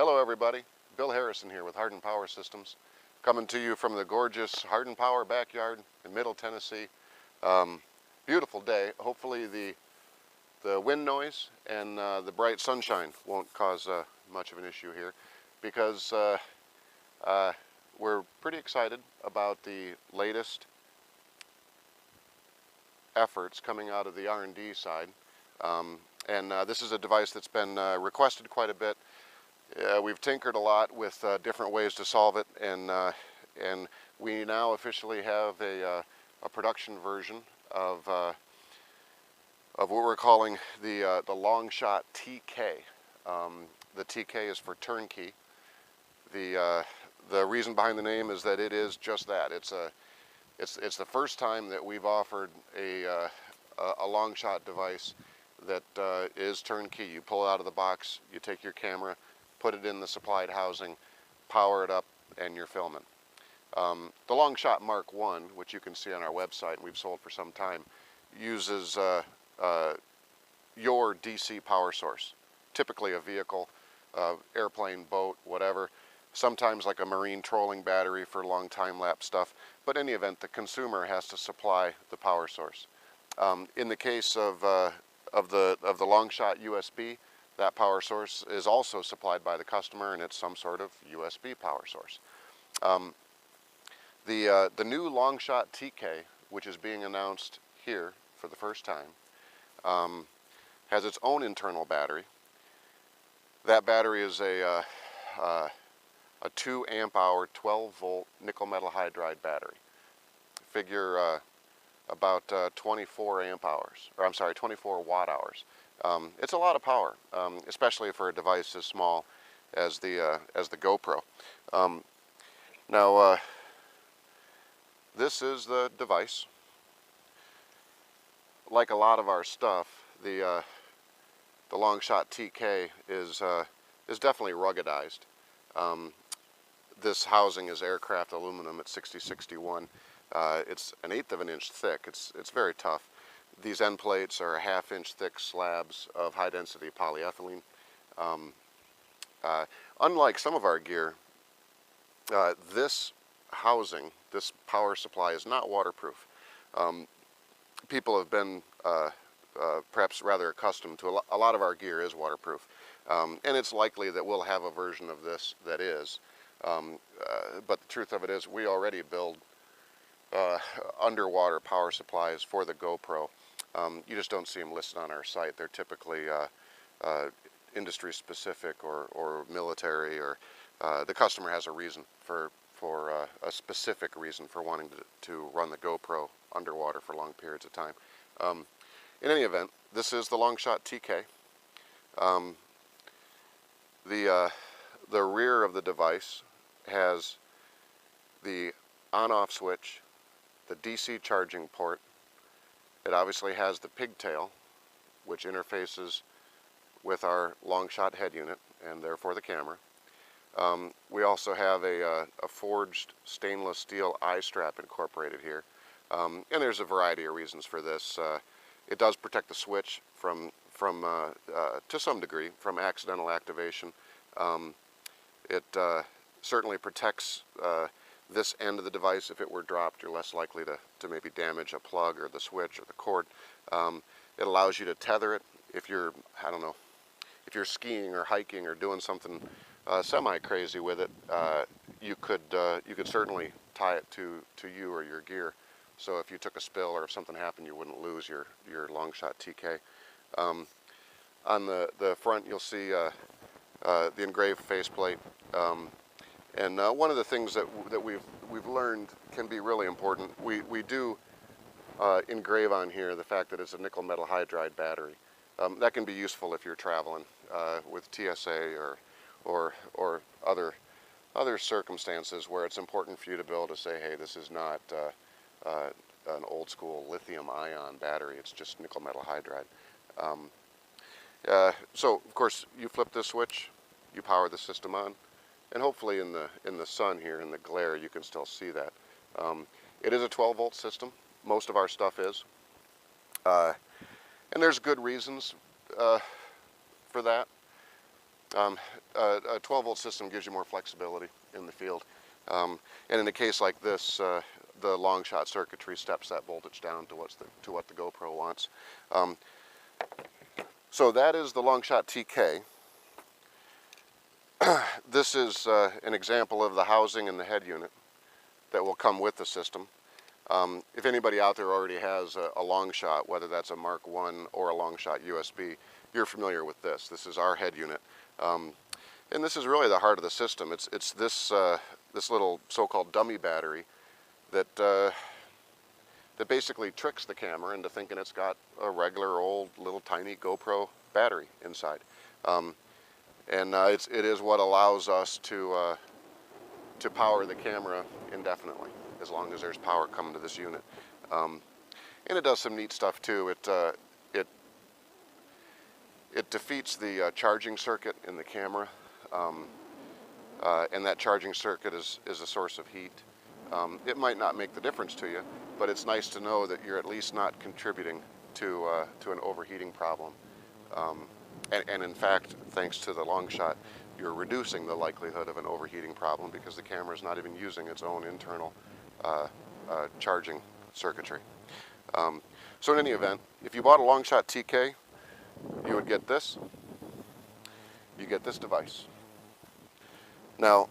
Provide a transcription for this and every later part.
Hello everybody, Bill Harrison here with Hardened Power Systems, coming to you from the gorgeous Hardened Power backyard in Middle Tennessee. Beautiful day. Hopefully the wind noise and the bright sunshine won't cause much of an issue here, because we're pretty excited about the latest efforts coming out of the R&D side. This is a device that's been requested quite a bit. We've tinkered a lot with different ways to solve it, and we now officially have a production version of what we're calling the LongShot TK. The TK is for turnkey. The reason behind the name is that it is just that. It's the first time that we've offered a LongShot device that is turnkey. You pull it out of the box, you take your camera, put it in the supplied housing, power it up, and you're filming. The LongShot Mark 1, which you can see on our website and we've sold for some time, uses your DC power source, typically a vehicle, airplane, boat, whatever, sometimes like a marine trolling battery for long time-lapse stuff, but in any event, the consumer has to supply the power source. In the case of the LongShot USB, that power source is also supplied by the customer, and it's some sort of USB power source. The new LongShot TK, which is being announced here for the first time, has its own internal battery. That battery is a 2 amp hour, 12 volt nickel metal hydride battery. Figure about 24 amp hours, or I'm sorry, 24 watt hours. It's a lot of power, especially for a device as small as the GoPro. Now, this is the device. Like a lot of our stuff, the LongShot TK is definitely ruggedized. This housing is aircraft aluminum at 6061. It's an 1/8 of an inch thick. It's very tough. These end plates are 1/2 inch thick slabs of high density polyethylene. Unlike some of our gear, this housing, this power supply, is not waterproof. People have been perhaps rather accustomed to a lot of our gear is waterproof, and it's likely that we'll have a version of this that is. But the truth of it is, we already build underwater power supplies for the GoPro. You just don't see them listed on our site. They're typically industry specific or military, or the customer has a reason for a specific reason for wanting to run the GoPro underwater for long periods of time. In any event, this is the LongShot TK. The rear of the device has the on-off switch, the DC charging port. It obviously has the pigtail, which interfaces with our LongShot head unit and therefore the camera. We also have a forged stainless steel eye strap incorporated here, and there's a variety of reasons for this. It does protect the switch from to some degree from accidental activation. It certainly protects this end of the device. If it were dropped, you're less likely to maybe damage a plug or the switch or the cord. It allows you to tether it if you're, I don't know, if you're skiing or hiking or doing something semi-crazy with it. You could certainly tie it to you or your gear, so if you took a spill or if something happened, you wouldn't lose your LongShot TK. On the front, you'll see the engraved faceplate. And one of the things that we've learned can be really important. We do engrave on here the fact that it's a nickel metal hydride battery. That can be useful if you're traveling with TSA or other circumstances where it's important for you to be able to say, hey, this is not an old school lithium ion battery. It's just nickel metal hydride. So of course you flip this switch, you power the system on. And hopefully in the sun here, in the glare, you can still see that. It is a 12 volt system. Most of our stuff is. And there's good reasons for that. A 12-volt system gives you more flexibility in the field. And in a case like this, the LongShot circuitry steps that voltage down to what the GoPro wants. So that is the LongShot TK. This is an example of the housing and the head unit that will come with the system. If anybody out there already has a LongShot, whether that's a Mark I or a LongShot USB, you're familiar with this. This is our head unit. And this is really the heart of the system. It's this, this little so-called dummy battery that, that basically tricks the camera into thinking it's got a regular old little tiny GoPro battery inside. It is what allows us to power the camera indefinitely, as long as there's power coming to this unit. And it does some neat stuff too. It defeats the charging circuit in the camera, and that charging circuit is a source of heat. It might not make the difference to you, but it's nice to know that you're at least not contributing to an overheating problem. And in fact, thanks to the LongShot, you're reducing the likelihood of an overheating problem because the camera is not even using its own internal charging circuitry. So in any event, if you bought a LongShot TK, you would get this. You get this device. Now,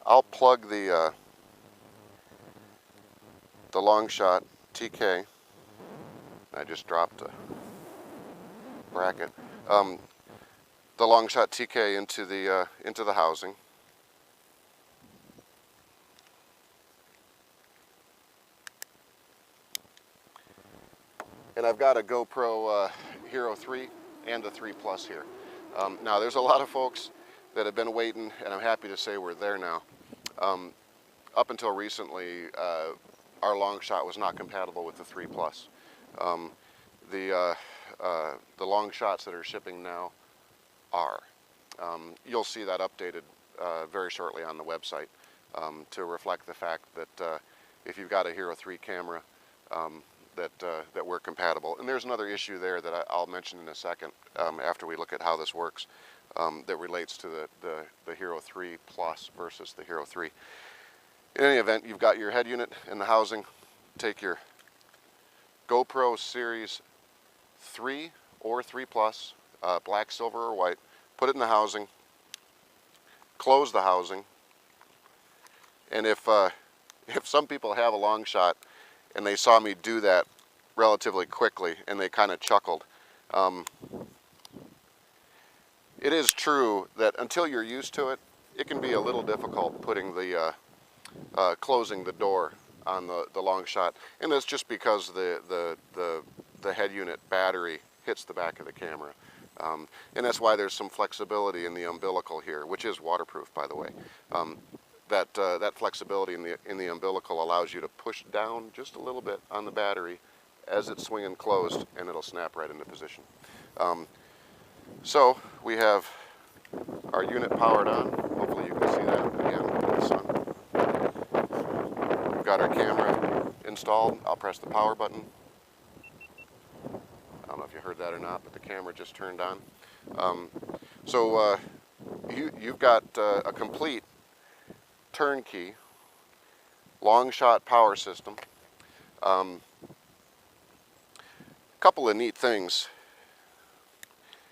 I'll plug the LongShot TK. I just dropped a bracket. The LongShot TK into the housing. And I've got a GoPro Hero 3 and a 3 Plus here. Now there's a lot of folks that have been waiting, and I'm happy to say we're there now. Up until recently, our LongShot was not compatible with the 3 Plus. The LongShots that are shipping now are. You'll see that updated very shortly on the website to reflect the fact that if you've got a Hero 3 camera, that we're compatible. And there's another issue there that I'll mention in a second after we look at how this works that relates to the Hero 3 Plus versus the Hero 3. In any event, you've got your head unit in the housing. Take your GoPro Series 3 or 3 Plus, black, silver, or white, put it in the housing, close the housing, and if some people have a LongShot and they saw me do that relatively quickly and they kind of chuckled, it is true that until you're used to it, it can be a little difficult putting the closing the door on the LongShot, and that's just because the head unit battery hits the back of the camera, and that's why there's some flexibility in the umbilical here, which is waterproof, by the way. That flexibility in the umbilical allows you to push down just a little bit on the battery as it's swinging closed, and it'll snap right into position. So we have our unit powered on. Hopefully you can see that again in the sun. We've got our camera installed. I'll press the power button. I don't know if you heard that or not, but the camera just turned on. You've got a complete turnkey LongShot power system. Couple of neat things,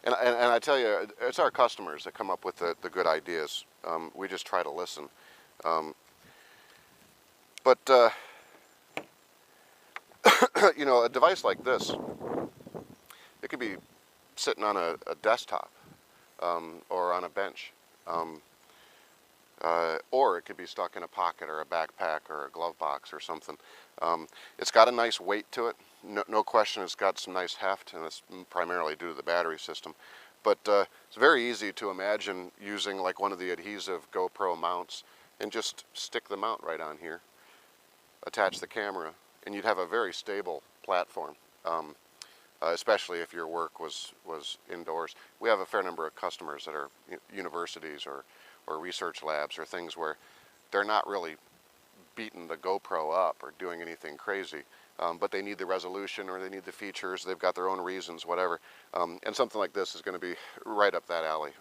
and I tell you, it's our customers that come up with the good ideas. We just try to listen. You know, a device like this, it could be sitting on a desktop or on a bench. Or it could be stuck in a pocket or a backpack or a glove box or something. It's got a nice weight to it. No question, it's got some nice heft, and it's primarily due to the battery system. But it's very easy to imagine using like one of the adhesive GoPro mounts and just stick the mount right on here, attach the camera, and you'd have a very stable platform, especially if your work was indoors. We have a fair number of customers that are universities or research labs or things where they're not really beating the GoPro up or doing anything crazy. but they need the resolution or they need the features. They've got their own reasons, whatever. And something like this is going to be right up that alley,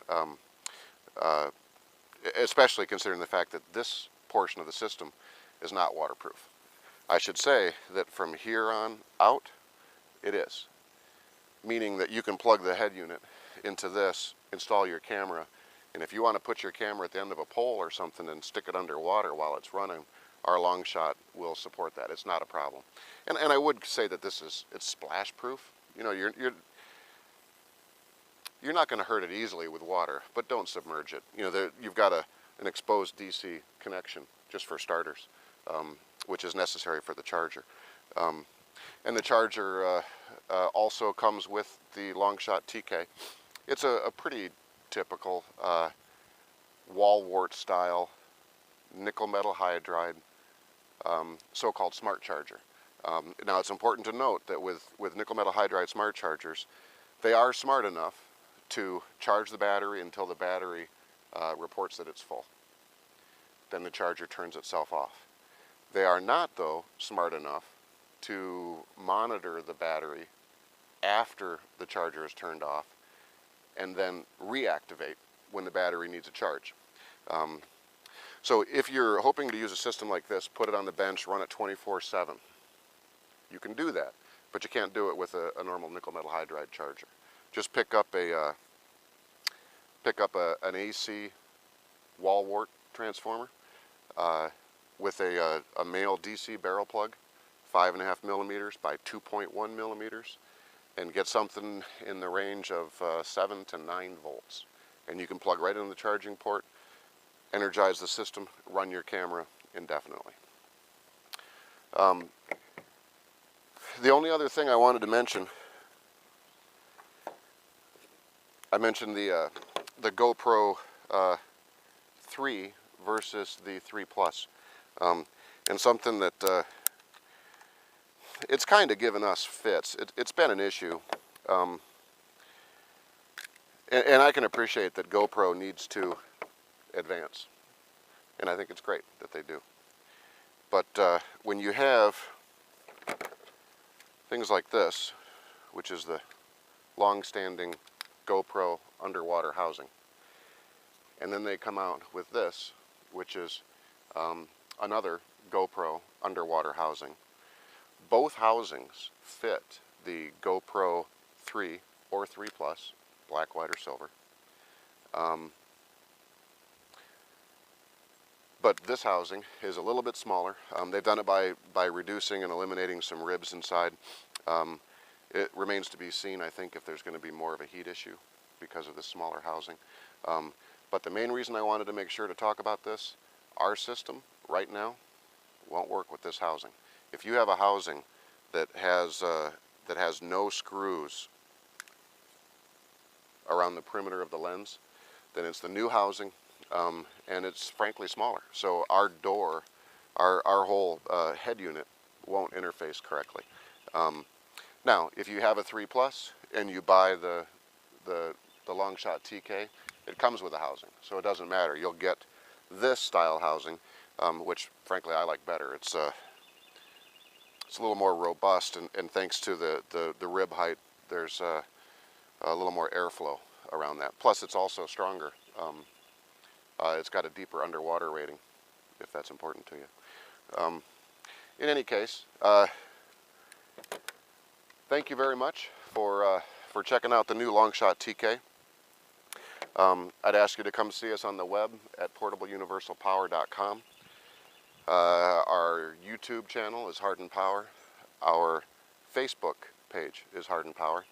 especially considering the fact that this portion of the system is not waterproof. I should say that from here on out, it is. Meaning that you can plug the head unit into this, install your camera, and if you want to put your camera at the end of a pole or something and stick it underwater while it's running, our LongShot will support that. It's not a problem. And I would say that it's splash proof. You know, you're not going to hurt it easily with water, but don't submerge it. You know, you've got an exposed DC connection just for starters, which is necessary for the charger. And the charger also comes with the LongShot TK. It's a pretty typical wall wart style nickel metal hydride so-called smart charger. Now it's important to note that with nickel metal hydride smart chargers, they are smart enough to charge the battery until the battery reports that it's full. Then the charger turns itself off. They are not, though, smart enough to monitor the battery after the charger is turned off and then reactivate when the battery needs a charge. So if you're hoping to use a system like this, put it on the bench, run it 24/7. You can do that, but you can't do it with a normal nickel metal hydride charger. Just pick up an AC wall wart transformer with a male DC barrel plug, 5.5 millimeters by 2.1 millimeters, and get something in the range of 7 to 9 volts. And you can plug right in the charging port, energize the system, run your camera indefinitely. The only other thing I wanted to mention, I mentioned the GoPro 3 versus the 3 Plus, and something that it's kind of given us fits. It's been an issue, and I can appreciate that GoPro needs to advance, and I think it's great that they do. But when you have things like this, which is the long-standing GoPro underwater housing, and then they come out with this, which is another GoPro underwater housing. Both housings fit the GoPro 3 or 3 Plus, black, white, or silver. But this housing is a little bit smaller. They've done it by reducing and eliminating some ribs inside. It remains to be seen, I think, if there's going to be more of a heat issue because of the smaller housing. But the main reason I wanted to make sure to talk about this, our system right now won't work with this housing. If you have a housing that has no screws around the perimeter of the lens, then it's the new housing, and it's frankly smaller. So our door, our whole head unit won't interface correctly. Now, if you have a 3 Plus and you buy the LongShot TK, it comes with a housing, so it doesn't matter. You'll get this style housing, which frankly I like better. It's a little more robust, and thanks to the rib height, there's a little more airflow around that. Plus, it's also stronger. It's got a deeper underwater rating, if that's important to you. In any case, thank you very much for checking out the new LongShot TK. I'd ask you to come see us on the web at portableuniversalpower.com. Our YouTube channel is Hardened Power. Our Facebook page is Hardened Power.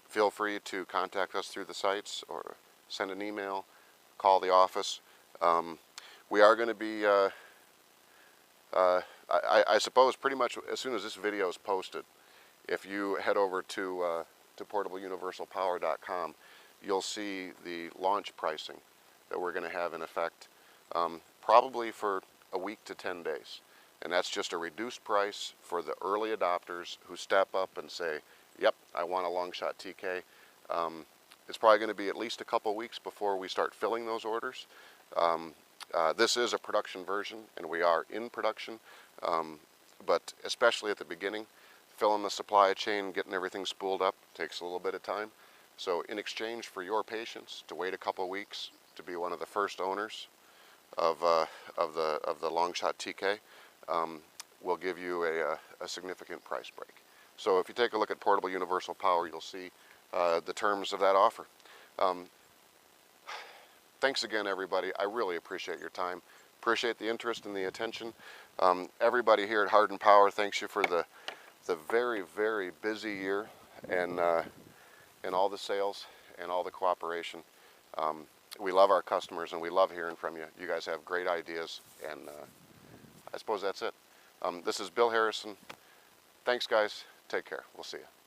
Feel free to contact us through the sites or send an email, call the office. We are going to be, I suppose, pretty much as soon as this video is posted, if you head over to portableuniversalpower.com, you'll see the launch pricing that we're going to have in effect probably for a week to 10 days. And that's just a reduced price for the early adopters who step up and say, yep, I want a LongShot TK. It's probably going to be at least a couple weeks before we start filling those orders. This is a production version, and we are in production. but especially at the beginning, filling the supply chain, getting everything spooled up takes a little bit of time. So in exchange for your patience to wait a couple of weeks to be one of the first owners of the LongShot TK, we'll give you a significant price break. So if you take a look at Portable Universal Power, you'll see the terms of that offer. Thanks again, everybody. I really appreciate your time. Appreciate the interest and the attention. Everybody here at Hardened Power, thanks you for the very, very busy year and all the sales and all the cooperation. We love our customers and we love hearing from you. You guys have great ideas, and I suppose that's it. This is Bill Harrison. Thanks, guys. Take care. We'll see you.